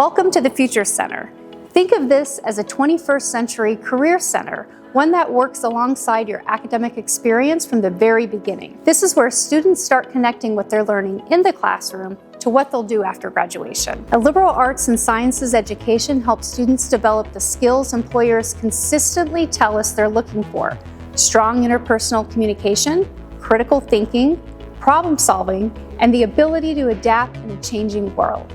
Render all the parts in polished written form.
Welcome to the Future Center. Think of this as a 21st century career center, one that works alongside your academic experience from the very beginning. This is where students start connecting what they're learning in the classroom to what they'll do after graduation. A liberal arts and sciences education helps students develop the skills employers consistently tell us they're looking for: strong interpersonal communication, critical thinking, problem solving, and the ability to adapt in a changing world.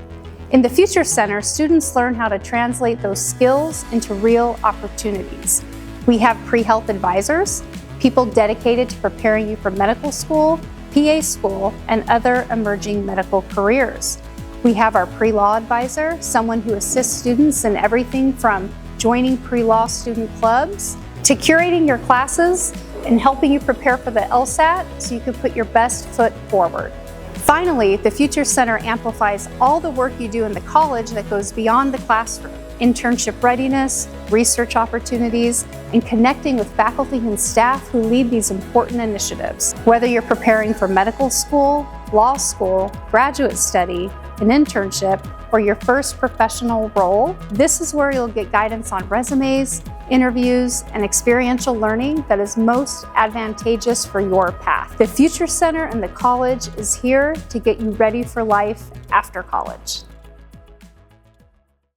In the Future Center, students learn how to translate those skills into real opportunities. We have pre-health advisors, people dedicated to preparing you for medical school, PA school, and other emerging medical careers. We have our pre-law advisor, someone who assists students in everything from joining pre-law student clubs to curating your classes and helping you prepare for the LSAT so you can put your best foot forward. Finally, the Future Center amplifies all the work you do in the college that goes beyond the classroom: internship readiness, research opportunities, and connecting with faculty and staff who lead these important initiatives. Whether you're preparing for medical school, law school, graduate study, an internship, or your first professional role, this is where you'll get guidance on resumes, interviews, and experiential learning that is most advantageous for your path. The Future Center and the college is here to get you ready for life after college.